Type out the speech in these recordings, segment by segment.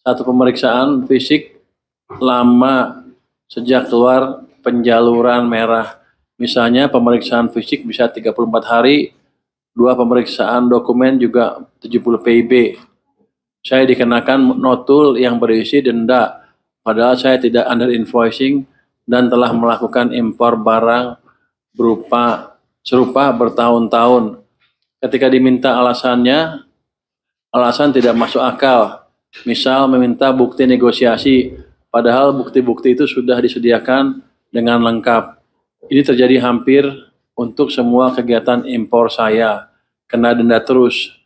satu pemeriksaan fisik lama sejak keluar penjaluran merah. Misalnya pemeriksaan fisik bisa 34 hari, 2 pemeriksaan dokumen juga 70 PIB. Saya dikenakan notul yang berisi denda, padahal saya tidak under invoicing dan telah melakukan impor barang berupa serupa bertahun-tahun. Ketika diminta alasannya, alasan tidak masuk akal. Misal meminta bukti negosiasi, padahal bukti-bukti itu sudah disediakan dengan lengkap. Ini terjadi hampir untuk semua kegiatan impor saya, kena denda terus.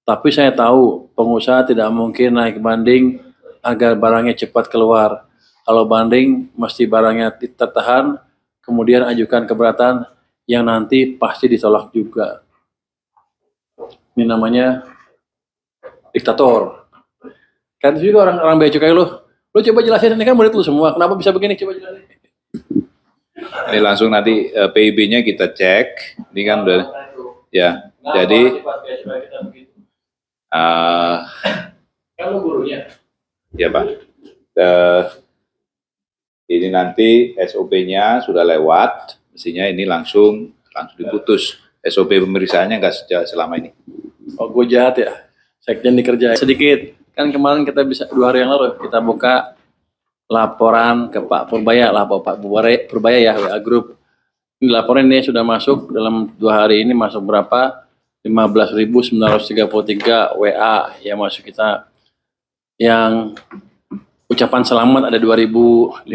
Tapi saya tahu pengusaha tidak mungkin naik banding agar barangnya cepat keluar. Kalau banding, mesti barangnya tertahan, kemudian ajukan keberatan yang nanti pasti ditolak juga. Ini namanya diktator. Kan juga orang-orang bea cukai lu coba jelasin, ini kan murid lu semua, kenapa bisa begini, coba jelasin. Ini langsung nanti PIB-nya kita cek, ini kan udah, ya, jadi kan lu gurunya. Ya Pak, ini nanti SOP-nya sudah lewat, mestinya ini langsung diputus. SOP pemeriksaannya nggak selama ini. Oh, gue jahat ya. Sekjen dikerjain sedikit. Kan kemarin kita bisa 2 hari yang lalu kita buka laporan ke Pak Purbaya lah, Pak Purbaya ya, WA Group. Ini laporan ini sudah masuk dalam 2 hari ini, masuk berapa? 15.933 WA yang masuk kita. Yang ucapan selamat ada 2.459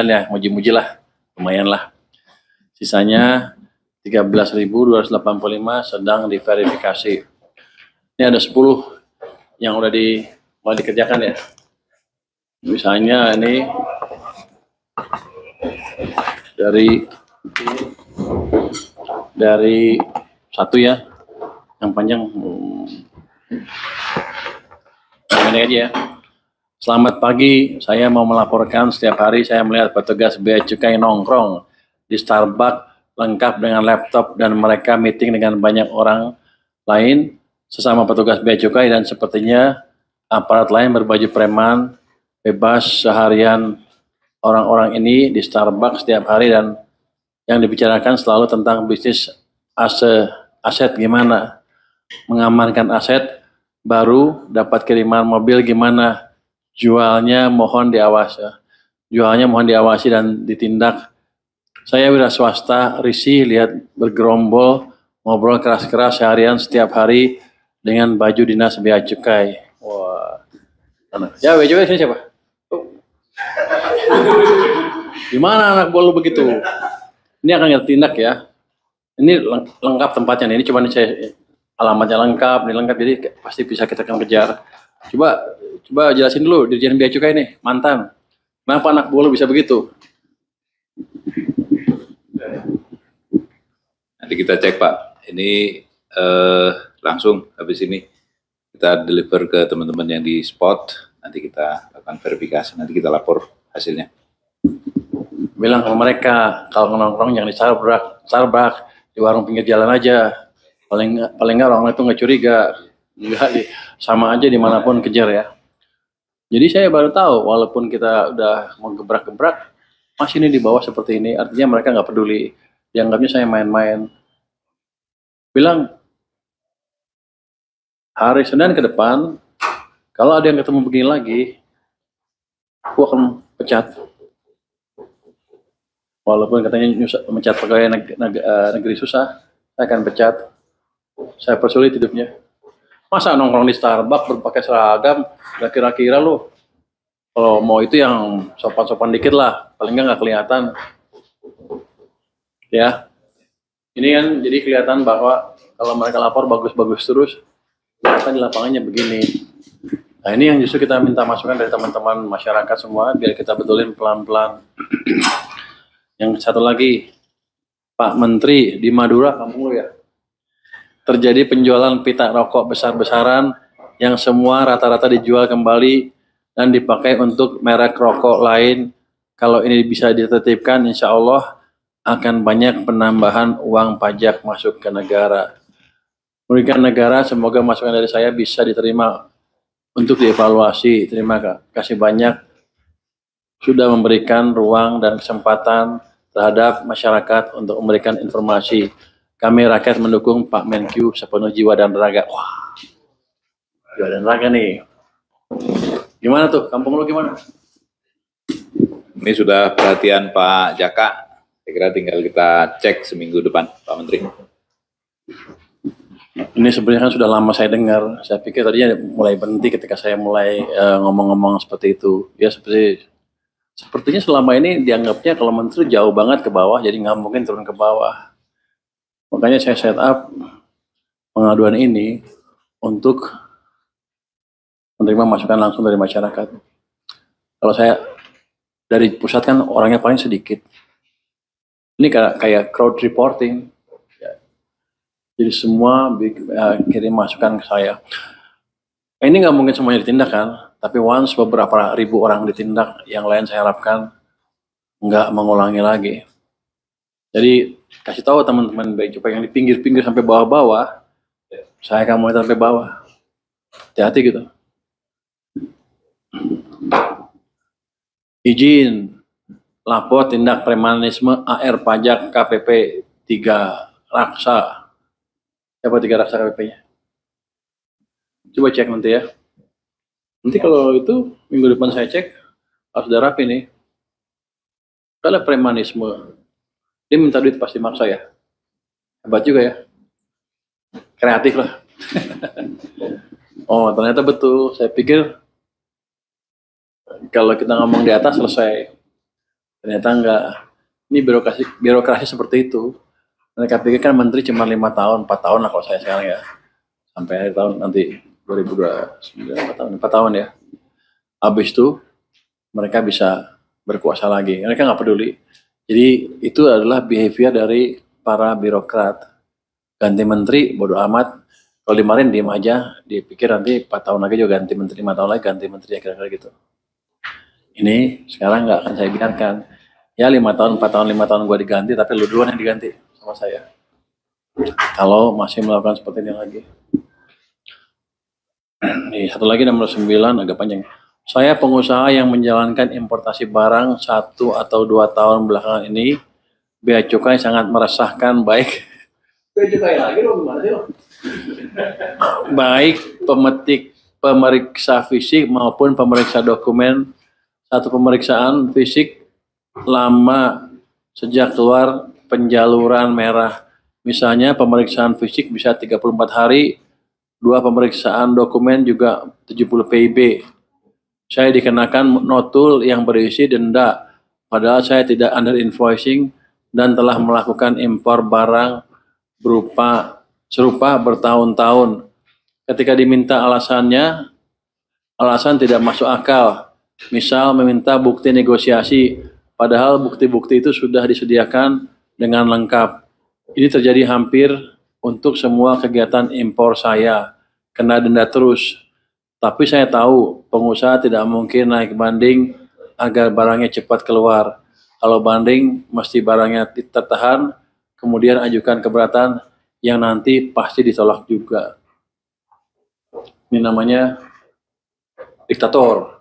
ya, muji-muji lah, lumayan lah. Sisanya 13.285 sedang diverifikasi. Ini ada 10 yang udah mau dikerjakan ya. Misalnya ini dari satu ya, yang panjang ini aja ya. Selamat pagi, saya mau melaporkan setiap hari saya melihat petugas bea cukai nongkrong di Starbucks lengkap dengan laptop dan mereka meeting dengan banyak orang lain sesama petugas bea cukai, dan sepertinya aparat lain berbaju preman bebas seharian. Orang-orang ini di Starbucks setiap hari dan yang dibicarakan selalu tentang bisnis aset gimana, mengamankan aset, baru dapat kiriman mobil gimana, jualnya mohon diawasi dan ditindak. Saya wira swasta risih lihat bergerombol ngobrol keras-keras seharian setiap hari dengan baju dinas bea cukai. Wah, ya bea cukai sini siapa? Gimana anak buah lu begitu? Ini akan kita tindak ya. Ini lengkap tempatnya nih. Ini cuma saya alamatnya lengkap, ini lengkap, jadi pasti bisa kita akan kejar. Coba jelasin dulu Dirjen Bea Cukai nih, mantan. Kenapa anak buah lu bisa begitu? Nanti kita cek Pak. Ini langsung habis ini kita deliver ke teman-teman yang di spot. Nanti kita lakukan verifikasi. Nanti kita lapor hasilnya. Bilang ke mereka kalau nongkrong jangan di Starbucks, di warung pinggir jalan aja. Paling nggak orang itu nggak curiga. Sama aja dimanapun kejar ya. Jadi saya baru tahu, walaupun kita udah mau gebrak-gebrak, masih ini di bawah seperti ini. Artinya mereka nggak peduli. Dianggapnya saya main-main. Bilang, hari Senin ke depan, kalau ada yang ketemu begini lagi, aku akan pecat. Walaupun katanya mecat pegawai negeri susah, saya akan pecat. Saya persulit hidupnya. Masa nongkrong di Starbucks berpakai seragam, gak kira-kira lo. Kalau mau itu yang sopan-sopan dikit lah, paling nggak kelihatan. Ya, ini kan jadi kelihatan bahwa kalau mereka lapor bagus-bagus terus, ternyata di lapangannya begini. Nah ini yang justru kita minta masukan dari teman-teman masyarakat semua, biar kita betulin pelan-pelan. Yang satu lagi, Pak Menteri di Madura, kampung lu ya, terjadi penjualan pita rokok besar-besaran yang semua rata-rata dijual kembali dan dipakai untuk merek rokok lain. Kalau ini bisa ditertibkan, insya Allah akan banyak penambahan uang pajak masuk ke negara. Merugikan negara, semoga masukan dari saya bisa diterima untuk dievaluasi. Terima kasih banyak sudah memberikan ruang dan kesempatan terhadap masyarakat untuk memberikan informasi. Kami rakyat mendukung Pak Menkyu sepenuh jiwa dan raga. Wah, jiwa dan raga nih. Gimana tuh? Kampung lu gimana? Ini sudah perhatian Pak Jaka. Saya kira tinggal kita cek seminggu depan, Pak Menteri. Ini sebenarnya kan sudah lama saya dengar. Saya pikir tadinya mulai berhenti ketika saya mulai ngomong-ngomong seperti itu. Ya sepertinya selama ini dianggapnya kalau menteri jauh banget ke bawah, jadi nggak mungkin turun ke bawah. Makanya saya set up pengaduan ini untuk menerima masukan langsung dari masyarakat. Kalau saya dari pusat kan orangnya paling sedikit. Ini kayak crowd reporting. Jadi semua kirim masukan ke saya. Ini nggak mungkin semuanya ditindak kan, tapi once beberapa ribu orang ditindak, yang lain saya harapkan nggak mengulangi lagi. Jadi kasih tahu teman-teman baik supaya yang di pinggir-pinggir sampai bawah-bawah, saya akan mulai sampai bawah. Hati-hati gitu. Izin lapor tindak premanisme AR pajak KPP 3 Raksa. Siapa 3 Raksa KPP-nya? Coba cek nanti ya. Nanti kalau itu minggu depan saya cek, harus udah rapi nih. Kalau premanisme, dia minta duit pasti maksa ya. Hebat juga ya. Kreatif lah. Oh ternyata betul. Saya pikir kalau kita ngomong di atas selesai. Ternyata enggak. Ini birokrasi seperti itu. Mereka pikir kan menteri cuma 5 tahun, 4 tahun lah kalau saya sekarang ya. Sampai akhir tahun nanti 2029, 4 tahun ya. Habis itu mereka bisa berkuasa lagi. Mereka nggak peduli. Jadi itu adalah behavior dari para birokrat. Ganti menteri, bodoh amat. Kalau dimarahin diem aja, dipikir nanti 4 tahun lagi juga ganti menteri, 5 tahun lagi ganti menteri, ya kira-kira gitu. Ini sekarang nggak akan saya biarkan. Ya 5 tahun, 4 tahun, 5 tahun gue diganti, tapi lu duluan yang diganti sama saya. Kalau masih melakukan seperti ini lagi. Nih, satu lagi nomor 9 agak panjang. Saya pengusaha yang menjalankan importasi barang 1 atau 2 tahun belakangan ini, bea cukai sangat meresahkan baik. Bea cukai lagi dong gimana sih? Baik pemeriksa fisik maupun pemeriksa dokumen. Satu pemeriksaan fisik lama sejak keluar penjaluran merah. Misalnya pemeriksaan fisik bisa 34 hari, 2 pemeriksaan dokumen juga 70 PIB. Saya dikenakan notul yang berisi denda, padahal saya tidak under invoicing dan telah melakukan impor barang serupa bertahun-tahun. Ketika diminta alasannya, alasan tidak masuk akal. Misal meminta bukti negosiasi, padahal bukti-bukti itu sudah disediakan dengan lengkap. Ini terjadi hampir untuk semua kegiatan impor saya, kena denda terus. Tapi saya tahu pengusaha tidak mungkin naik banding agar barangnya cepat keluar. Kalau banding mesti barangnya tertahan, kemudian ajukan keberatan yang nanti pasti ditolak juga. Ini namanya diktator.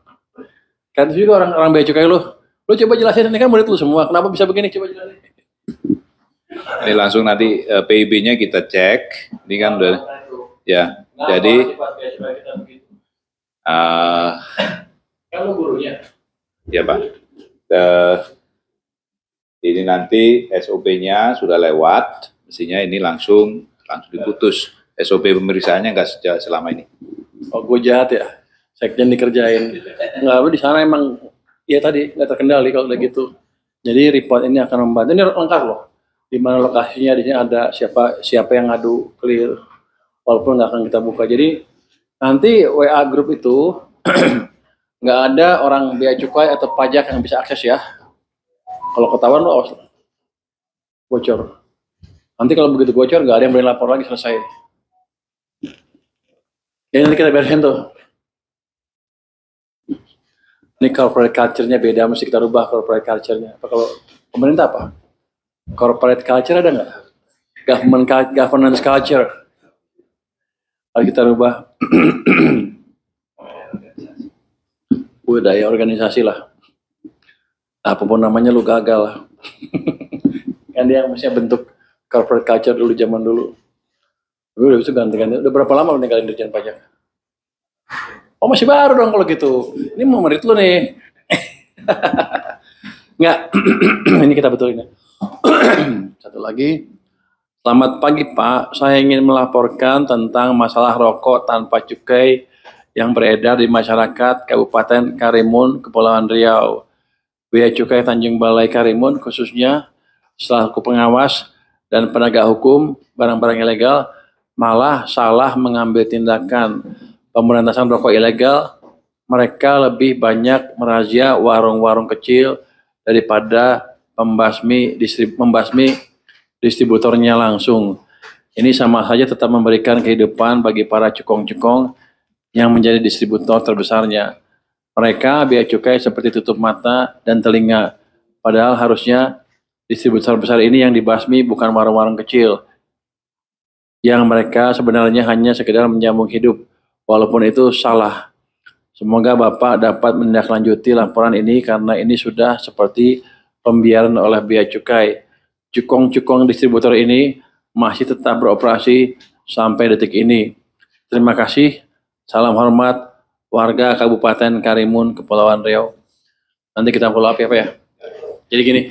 Kan itu juga orang bea cukai lu coba jelasin, ini kan murid lu semua, kenapa bisa begini, coba jelasin. Ini langsung nanti PIB-nya kita cek, ini kan udah, ya, jadi kan lu gurunya. Ya Pak, ini nanti SOP-nya sudah lewat, mestinya ini langsung diputus. SOP pemeriksaannya nggak sejak selama ini. Oh, gue jahat ya. Sekjen dikerjain. Nggak, di sana emang ya tadi nggak terkendali kalau udah gitu. Jadi report ini akan membantu. Ini lengkap loh. Di mana lokasinya, di sini ada siapa yang ngadu, clear. Walaupun nggak akan kita buka. Jadi nanti WA group itu nggak ada orang bea cukai atau pajak yang bisa akses ya. Kalau ketahuan lo awas bocor. Nanti kalau begitu bocor nggak ada yang boleh lapor lagi, selesai. Ya nanti kita beresin tuh. Ini corporate culture-nya beda, mesti kita rubah corporate culture-nya. Apa kalau pemerintah apa? Corporate culture ada nggak? Governance culture. Kalau kita rubah. budaya organisasi lah. Apapun namanya lu gagal lah. Kan dia mestinya bentuk corporate culture dulu zaman dulu. Tapi udah bisa ganti-ganti. Udah berapa lama lu ninggalin Dirjen Pajak? Oh masih baru dong kalau gitu. Ini mau merit lu nih. Enggak. Ini kita betulin ya. Satu lagi. Selamat pagi Pak, saya ingin melaporkan tentang masalah rokok tanpa cukai yang beredar di masyarakat Kabupaten Karimun, Kepulauan Riau. Bea Cukai Tanjung Balai Karimun khususnya selaku pengawas dan penegak hukum barang-barang ilegal malah salah mengambil tindakan pemberantasan rokok ilegal. Mereka lebih banyak merazia warung-warung kecil daripada membasmi distributornya langsung. Ini sama saja tetap memberikan kehidupan bagi para cukong-cukong yang menjadi distributor terbesarnya. Mereka bea cukai seperti tutup mata dan telinga. Padahal harusnya distributor besar ini yang dibasmi bukan warung-warung kecil. Yang mereka sebenarnya hanya sekedar menyambung hidup. Walaupun itu salah. Semoga Bapak dapat menindaklanjuti laporan ini karena ini sudah seperti pembiaran oleh bea cukai. Cukong-cukong distributor ini masih tetap beroperasi sampai detik ini. Terima kasih. Salam hormat warga Kabupaten Karimun, Kepulauan Riau. Nanti kita follow up ya Pak ya. Jadi gini,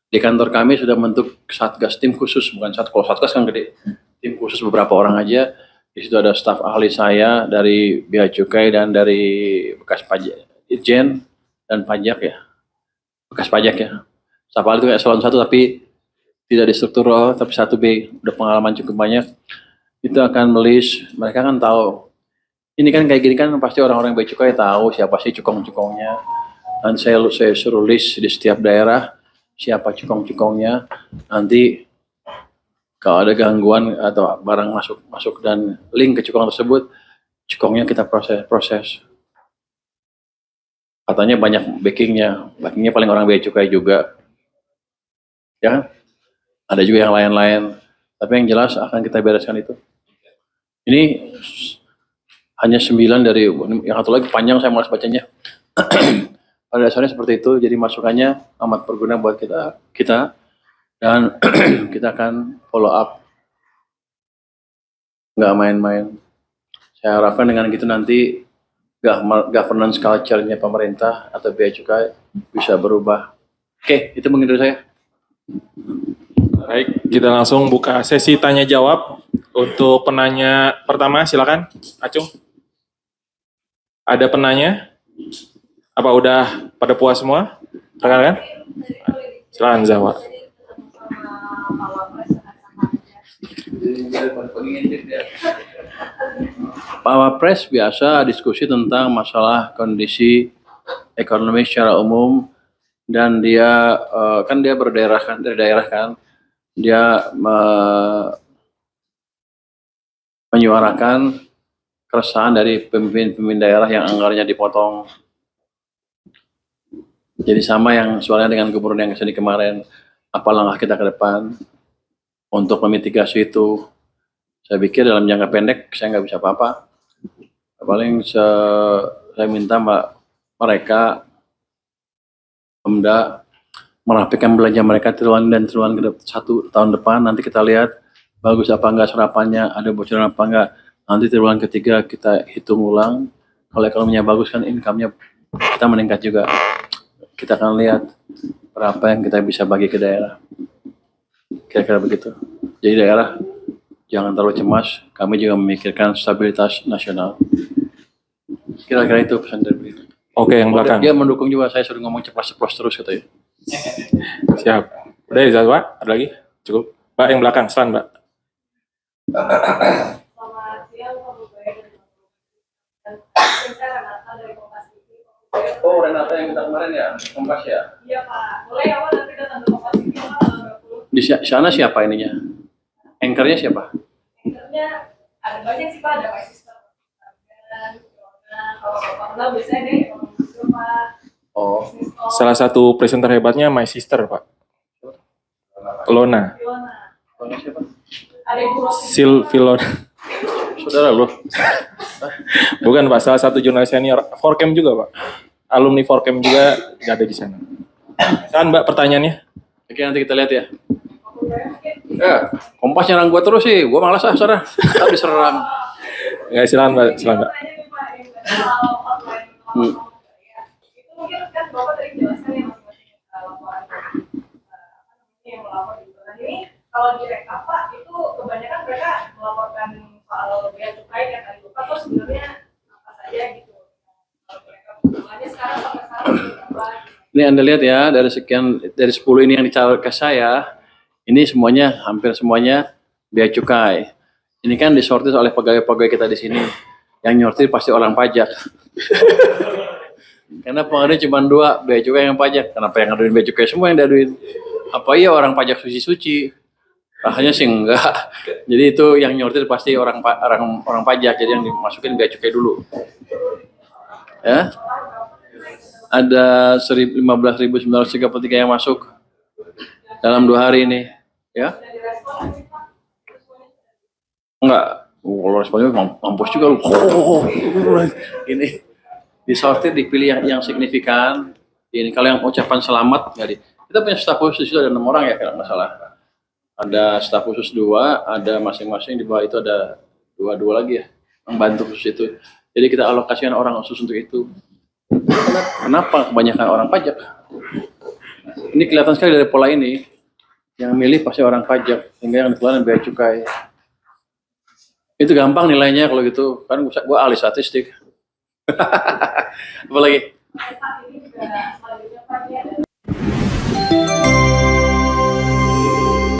di kantor kami sudah membentuk satgas, tim khusus, bukan satgas, kalau satgas kan gede. Tim khusus beberapa orang aja. Di situ ada staf ahli saya dari bea cukai dan dari bekas pajak, Itjen dan pajak ya. Bekas pajak ya. Staf ahli itu kayak salon satu tapi tidak di struktural, tapi 1B, udah pengalaman cukup banyak. Itu akan melis, mereka kan tahu. Ini kan kayak gini kan pasti orang-orang bea cukai tahu siapa sih cukong-cukongnya. Dan saya suruh list di setiap daerah siapa cukong-cukongnya. Nanti kalau ada gangguan atau barang masuk dan link ke cukong tersebut, cukongnya kita proses. Katanya banyak backingnya paling orang bea cukai juga. Ya, ada juga yang lain-lain. Tapi yang jelas akan kita bereskan itu. Ini hanya 9 dari yang satu lagi panjang saya malas bacanya. Pada dasarnya seperti itu. Jadi masukannya amat berguna buat kita dan kita akan follow up. Nggak main-main. Saya harapkan dengan gitu nanti governance culture-nya pemerintah atau bea cukai bisa berubah. Oke, itu mungkin dari saya. Baik, kita langsung buka sesi tanya jawab. Untuk penanya pertama, silakan, Acung. Ada penanya? Apa udah pada puas semua? Rekan-rekan? Silakan, Zawa. Pak Wapres biasa diskusi tentang masalah kondisi ekonomi secara umum dan dia kan dia berdaerah kan dari daerah kan. Dia menyuarakan keresahan dari pemimpin daerah yang anggarannya dipotong. Jadi sama yang suaranya dengan gubernur yang kesini kemarin. Apa langkah kita ke depan untuk memitigasi itu? Saya pikir dalam jangka pendek saya nggak bisa apa-apa. Paling saya minta mereka Pemda merapikan belanja mereka triwulan ke 1 tahun depan. Nanti kita lihat bagus apa enggak serapannya, ada bocoran apa enggak. Nanti triwulan ketiga kita hitung ulang. Kalau ekonominya bagus kan income-nya kita meningkat juga. Kita akan lihat berapa yang kita bisa bagi ke daerah. Kira-kira begitu. Jadi daerah jangan terlalu cemas. Kami juga memikirkan stabilitas nasional. Kira-kira itu pesan dari beliau. Oke, yang belakang. Dia mendukung juga, saya sering ngomong ceplos-ceplos terus katanya. Siap. Udah ya, Zawa? Ada lagi? Cukup. Mbak, yang belakang, silakan, Mbak. Selamat siang, Pak Bupati. Saya Renata dari Kompas TV. Oh, Renata yang kita kemarin ya, Kompas ya? Iya, Pak. Boleh ya, Pak, nanti datang ke Kompas TV, Pak, tanggal 20. Di sana siapa ininya? Anchor-nya siapa? Anchor-nya ada banyak sih, Pak. Ada My Sister. Kalau Bapak kenal biasanya deh, Pak. Oh, Salah satu presenter hebatnya My Sister, Pak. Lona. Filona. Lona siapa? Ada Ibu Rosi. Filona. saudara lo. Bukan Pak, salah satu jurnalis senior. Forkem juga Pak. Alumni Forkem juga nggak ada di sana. Kan Mbak pertanyaannya? Oke, nanti kita lihat ya. Kompas nyerang gua terus sih. Gua malas saudara. Tapi diserang. Ya, silakan Mbak, silakan Mbak. Itu mungkin kan Bapak tadi jelaskan yang laporan yang melapor gitu. Nah ini kalau di rekap Pak, itu kebanyakan mereka melaporkan soal bea cukai yang tadi Bapak tuh sebenarnya apa saja gitu. Kalau di rekap semuanya sekarang sampai sekarang berapa? Ini Anda lihat ya, dari 10 ini yang dicatat ke saya, ini semuanya, hampir semuanya bea cukai. Ini kan disortir oleh pegawai-pegawai kita di sini. Yang nyortir pasti orang pajak. Karena pengaduan cuma 2, bea cukai yang pajak. Kenapa yang ngaduin bea cukai semua yang diaduin? Apa iya orang pajak suci-suci? Rasanya sih enggak. Jadi itu yang nyortir pasti orang pajak. Jadi yang dimasukin bea cukai dulu. Ya. Ada 15.933 yang masuk dalam 2 hari ini, ya. Enggak, kalau responnya mampus juga lu. Ini disortir, dipilih yang signifikan. Ini kalau yang ucapan selamat nggak di. Kita punya staf khusus itu ada 6 orang ya kalau nggak salah. Ada staf khusus 2, ada masing-masing di bawah itu ada 2 lagi ya, membantu khusus itu. Jadi kita alokasikan orang khusus untuk itu. Kenapa kebanyakan orang pajak? Ini kelihatan sekali dari pola ini. Yang milih pasti orang pajak, sehingga yang dikeluarkan bea cukai. Itu gampang nilainya kalau gitu, kan gua ahli statistik. Apa lagi?